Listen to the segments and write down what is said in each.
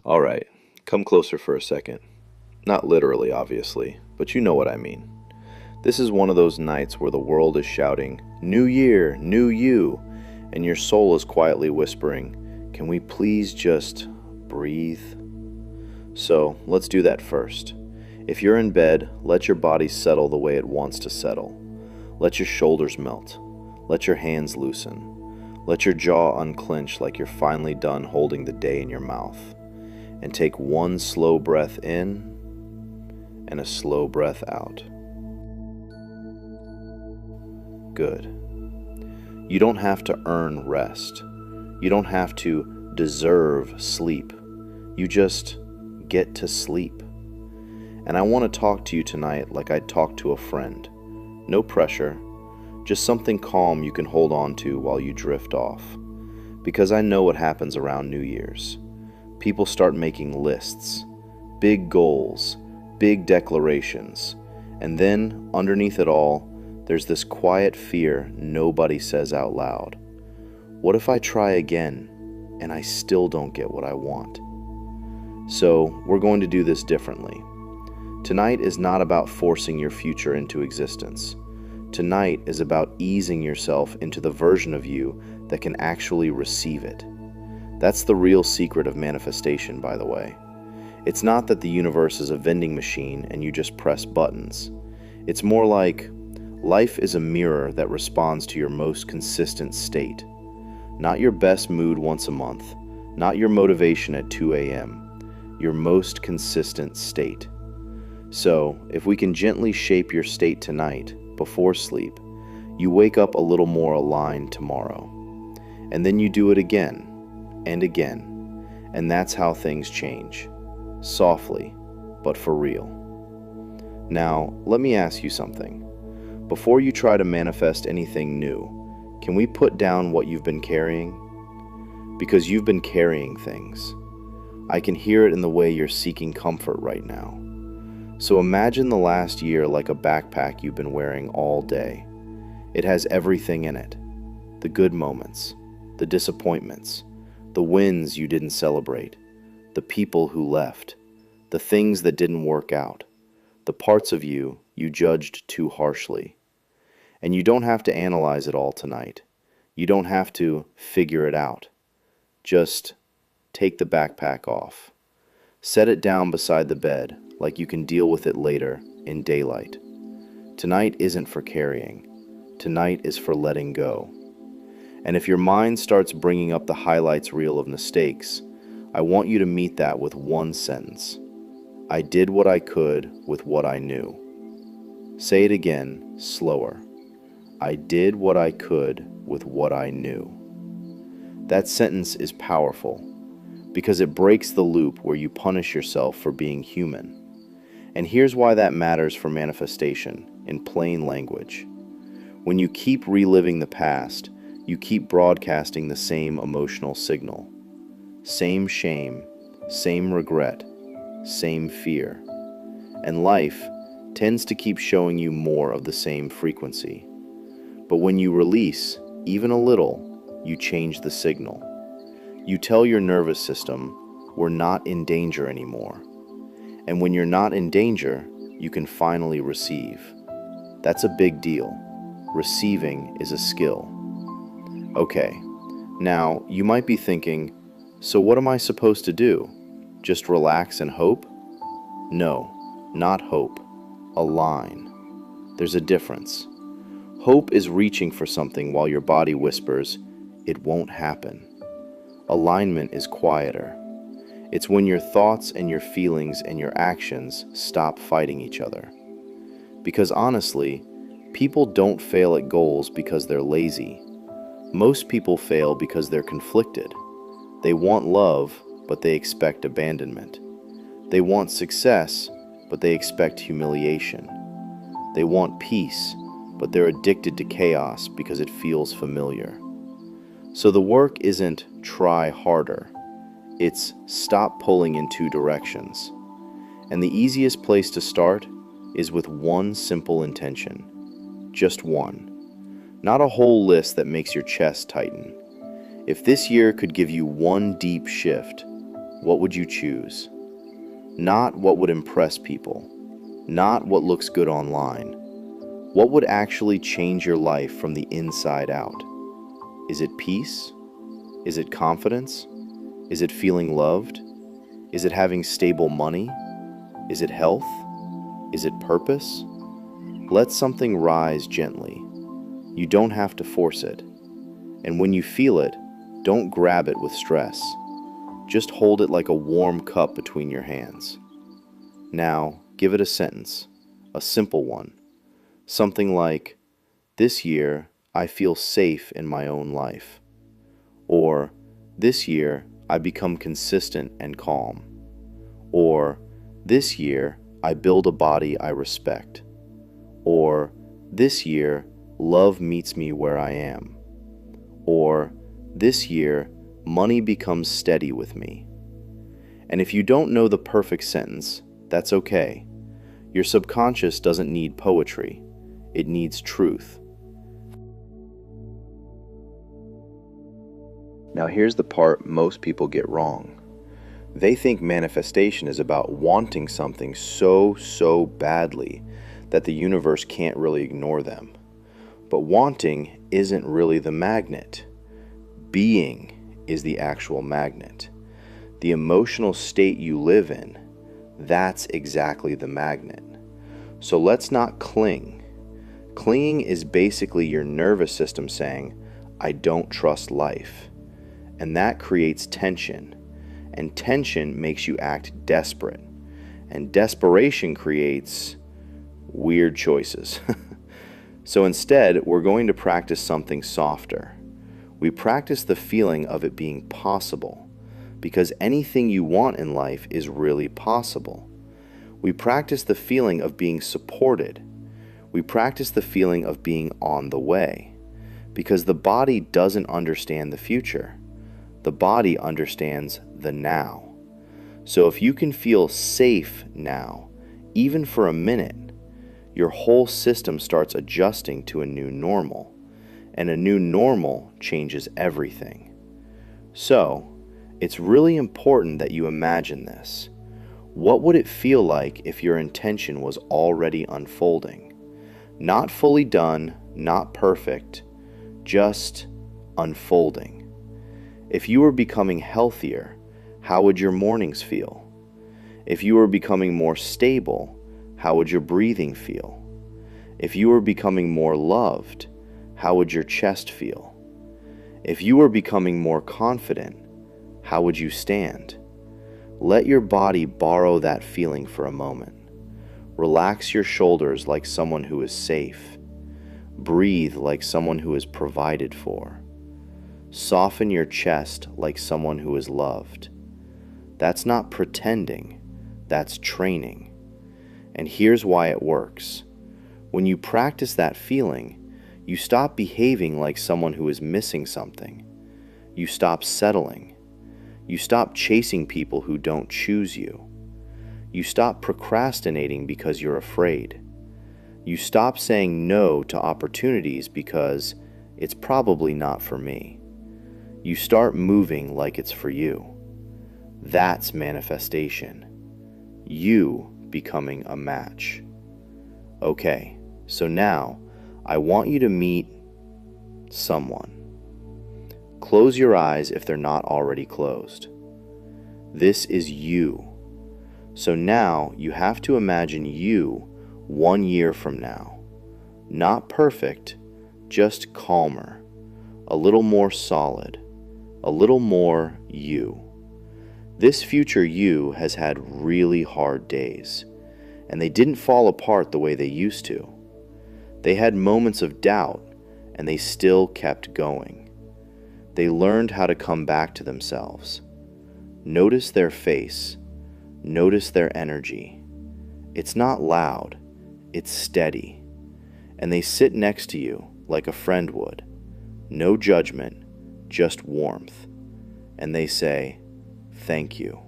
All right, come closer for a second. Not literally, obviously, but you know what I mean. This is one of those nights where the world is shouting, "New Year, New You," and your soul is quietly whispering, "Can we please just breathe?" So let's do that first. If you're in bed, let your body settle the way it wants to settle. Let your shoulders melt. Let your hands loosen. Let your jaw unclench like you're finally done holding the day in your mouth. And take one slow breath in and a slow breath out. Good. You don't have to earn rest. You don't have to deserve sleep. You just get to sleep. And I want to talk to you tonight like I'd talk to a friend. No pressure, just something calm you can hold on to while you drift off. Because I know what happens around New Year's. People start making lists, big goals, big declarations, and then, underneath it all, there's this quiet fear nobody says out loud. What if I try again, and I still don't get what I want? So, we're going to do this differently. Tonight is not about forcing your future into existence. Tonight is about easing yourself into the version of you that can actually receive it. That's the real secret of manifestation, by the way. It's not that the universe is a vending machine and you just press buttons. It's more like life is a mirror that responds to your most consistent state. Not your best mood once a month, not your motivation at 2 a.m., your most consistent state. So, if we can gently shape your state tonight, before sleep, you wake up a little more aligned tomorrow. And then you do it again and again, and that's how things change. Softly, but for real. Now, let me ask you something. Before you try to manifest anything new, can we put down what you've been carrying? Because you've been carrying things. I can hear it in the way you're seeking comfort right now. So imagine the last year like a backpack you've been wearing all day. It has everything in it. The good moments, the disappointments, the wins you didn't celebrate, the people who left, the things that didn't work out, the parts of you you judged too harshly. And you don't have to analyze it all tonight. You don't have to figure it out. Just take the backpack off. Set it down beside the bed like you can deal with it later in daylight. Tonight isn't for carrying. Tonight is for letting go. And if your mind starts bringing up the highlights reel of mistakes, I want you to meet that with one sentence. I did what I could with what I knew. Say it again, slower. I did what I could with what I knew. That sentence is powerful because it breaks the loop where you punish yourself for being human. And here's why that matters for manifestation in plain language. When you keep reliving the past, you keep broadcasting the same emotional signal. Same shame, same regret, same fear. And life tends to keep showing you more of the same frequency. But when you release, even a little, you change the signal. You tell your nervous system, we're not in danger anymore. And when you're not in danger, you can finally receive. That's a big deal. Receiving is a skill. Okay, now you might be thinking, so what am I supposed to do? Just relax and hope? No, not hope. Align. There's a difference. Hope is reaching for something while your body whispers, it won't happen. Alignment is quieter. It's when your thoughts and your feelings and your actions stop fighting each other. Because honestly, people don't fail at goals because they're lazy. Most people fail because they're conflicted. They want love, but they expect abandonment. They want success, but they expect humiliation. They want peace, but they're addicted to chaos because it feels familiar. So the work isn't try harder. It's stop pulling in two directions. And the easiest place to start is with one simple intention. Just one. Not a whole list that makes your chest tighten. If this year could give you one deep shift, what would you choose? Not what would impress people, not what looks good online. What would actually change your life from the inside out? Is it peace? Is it confidence? Is it feeling loved? Is it having stable money? Is it health? Is it purpose? Let something rise gently. You don't have to force it. And when you feel it, don't grab it with stress. Just hold it like a warm cup between your hands. Now, give it a sentence, a simple one. Something like, "This year, I feel safe in my own life." Or, "This year, I become consistent and calm." Or, "This year, I build a body I respect." Or, "This year, love meets me where I am." Or, "This year, money becomes steady with me." And if you don't know the perfect sentence, that's okay. Your subconscious doesn't need poetry. It needs truth. Now here's the part most people get wrong. They think manifestation is about wanting something so badly that the universe can't really ignore them. But wanting isn't really the magnet. Being is the actual magnet. The emotional state you live in, that's exactly the magnet. So let's not cling. Clinging is basically your nervous system saying, "I don't trust life." And that creates tension. And tension makes you act desperate. And desperation creates weird choices. So instead, we're going to practice something softer. We practice the feeling of it being possible, because anything you want in life is really possible. We practice the feeling of being supported. We practice the feeling of being on the way, because the body doesn't understand the future. The body understands the now. So if you can feel safe now, even for a minute, your whole system starts adjusting to a new normal, and a new normal changes everything. So, it's really important that you imagine this. What would it feel like if your intention was already unfolding? Not fully done, not perfect, just unfolding. If you were becoming healthier, how would your mornings feel? If you were becoming more stable, how would your breathing feel? If you were becoming more loved, how would your chest feel? If you were becoming more confident, how would you stand? Let your body borrow that feeling for a moment. Relax your shoulders like someone who is safe. Breathe like someone who is provided for. Soften your chest like someone who is loved. That's not pretending, that's training. And here's why it works. When you practice that feeling, you stop behaving like someone who is missing something. You stop settling. You stop chasing people who don't choose you. You stop procrastinating because you're afraid. You stop saying no to opportunities because it's probably not for me. You start moving like it's for you. That's manifestation. You becoming a match. Okay, so now I want you to meet someone. Close your eyes if they're not already closed. This is you. So now you have to imagine you 1 year from now. Not perfect, just calmer, a little more solid, a little more you. This future you has had really hard days, and they didn't fall apart the way they used to. They had moments of doubt, and they still kept going. They learned how to come back to themselves. Notice their face. Notice their energy. It's not loud, it's steady. And they sit next to you like a friend would. No judgment, just warmth. And they say, "Thank you.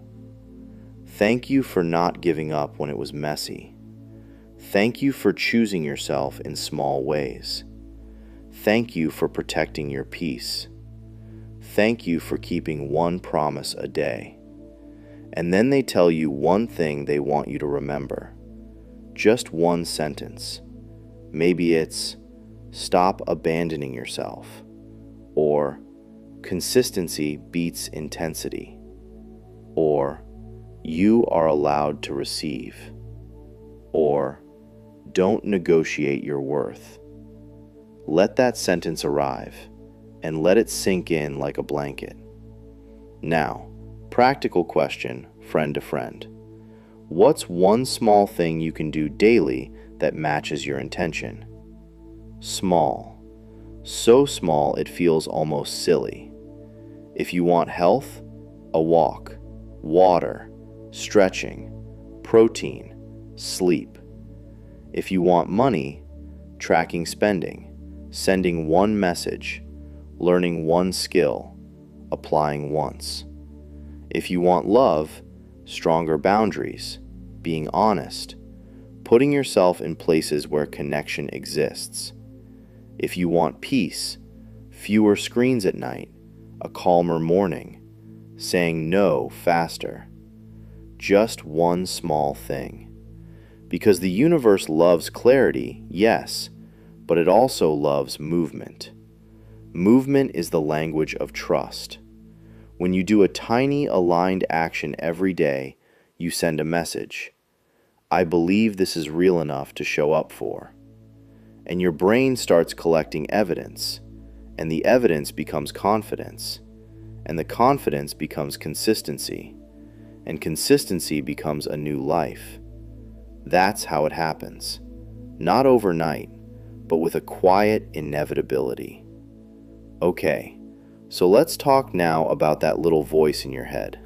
Thank you for not giving up when it was messy. Thank you for choosing yourself in small ways. Thank you for protecting your peace. Thank you for keeping one promise a day." And then they tell you one thing they want you to remember. Just one sentence. Maybe it's, "Stop abandoning yourself," or "Consistency beats intensity," or "You are allowed to receive," or "Don't negotiate your worth." Let that sentence arrive and let it sink in like a blanket. Now, practical question, friend to friend. What's one small thing you can do daily that matches your intention? Small. So small it feels almost silly. If you want health, a walk, water, stretching, protein, sleep. If you want money, tracking spending, sending one message, learning one skill, applying once. If you want love, stronger boundaries, being honest, putting yourself in places where connection exists. If you want peace, fewer screens at night, a calmer morning, saying no faster. Just one small thing. Because the universe loves clarity, yes, but it also loves movement. Movement is the language of trust. When you do a tiny aligned action every day, you send a message. I believe this is real enough to show up for. And your brain starts collecting evidence, and the evidence becomes confidence, and the confidence becomes consistency, and consistency becomes a new life. That's how it happens. Not overnight, but with a quiet inevitability. Okay, so let's talk now about that little voice in your head.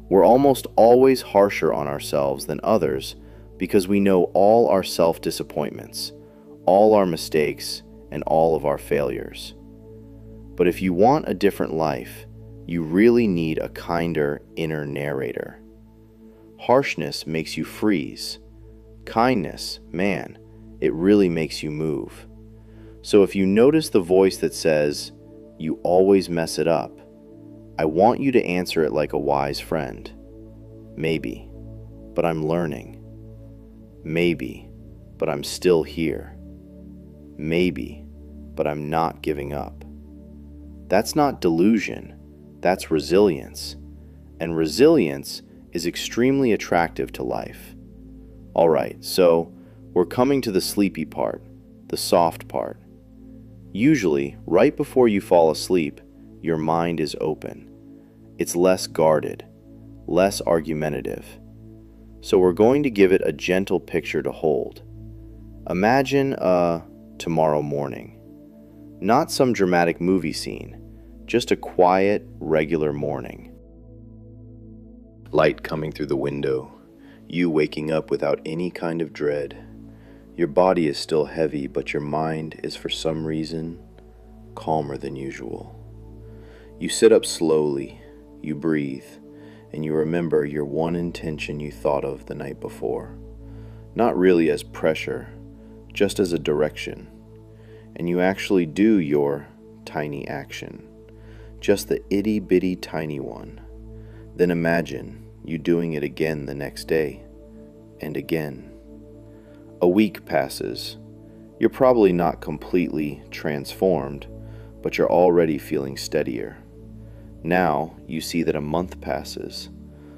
We're almost always harsher on ourselves than others because we know all our self-disappointments, all our mistakes, and all of our failures. But if you want a different life, you really need a kinder inner narrator. Harshness makes you freeze. Kindness, man, it really makes you move. So if you notice the voice that says, "You always mess it up," I want you to answer it like a wise friend. Maybe, but I'm learning. Maybe, but I'm still here. Maybe, but I'm not giving up. That's not delusion, that's resilience. And resilience is extremely attractive to life. All right, so we're coming to the sleepy part, the soft part. Usually, right before you fall asleep, your mind is open. It's less guarded, less argumentative. So we're going to give it a gentle picture to hold. Imagine tomorrow morning. Not some dramatic movie scene, just a quiet, regular morning. Light coming through the window, you waking up without any kind of dread. Your body is still heavy, but your mind is for some reason calmer than usual. You sit up slowly, you breathe, and you remember your one intention you thought of the night before. Not really as pressure, just as a direction. And you actually do your tiny action, just the itty-bitty tiny one. Then imagine you doing it again the next day, and again. A week passes. You're probably not completely transformed, but you're already feeling steadier. Now you see that a month passes.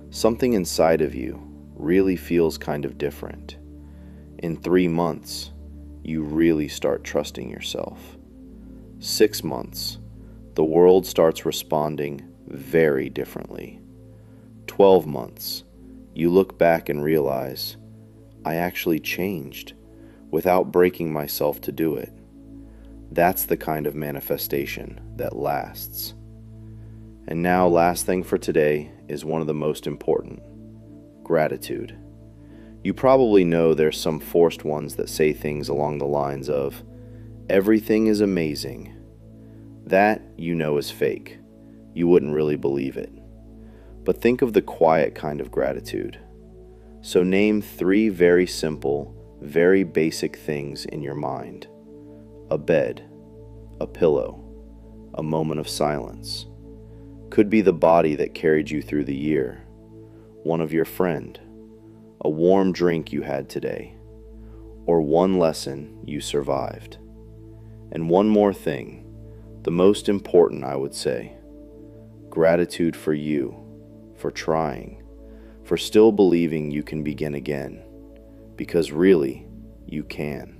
Something inside of you really feels kind of different. In 3 months, you really start trusting yourself. 6 months, the world starts responding very differently. 12 months, you look back and realize, I actually changed without breaking myself to do it. That's the kind of manifestation that lasts. And now, last thing for today is one of the most important: gratitude. You probably know there's some forced ones that say things along the lines of, everything is amazing. That, you know, is fake. You wouldn't really believe it. But think of the quiet kind of gratitude. So name 3 very simple, very basic things in your mind. A bed, a pillow, a moment of silence. Could be the body that carried you through the year, one of your friend, a warm drink you had today, or one lesson you survived. And one more thing, the most important, I would say, gratitude for you, for trying, for still believing you can begin again, because really, you can.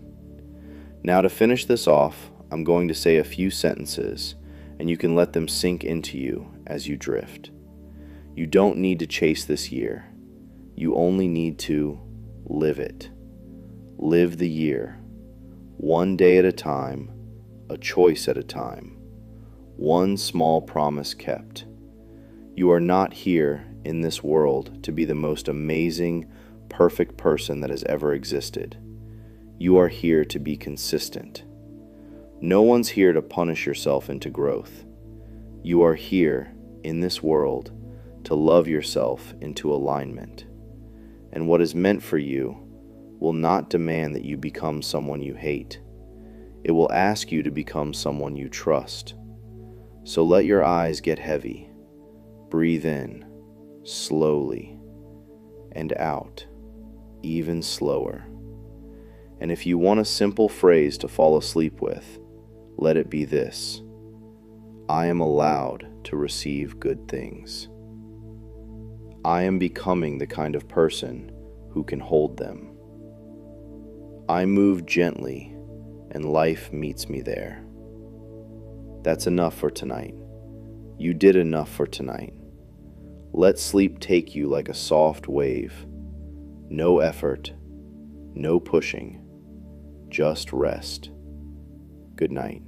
Now to finish this off, I'm going to say a few sentences, and you can let them sink into you as you drift. You don't need to chase this year. You only need to live it. Live the year, one day at a time, a choice at a time, one small promise kept. You are not here in this world to be the most amazing, perfect person that has ever existed. You are here to be consistent. No one's here to punish yourself into growth. You are here in this world to love yourself into alignment. And what is meant for you will not demand that you become someone you hate. It will ask you to become someone you trust. So let your eyes get heavy. Breathe in, slowly, and out, even slower. And if you want a simple phrase to fall asleep with, let it be this: I am allowed to receive good things. I am becoming the kind of person who can hold them. I move gently, and life meets me there. That's enough for tonight. You did enough for tonight. Let sleep take you like a soft wave. No effort, no pushing, just rest. Good night.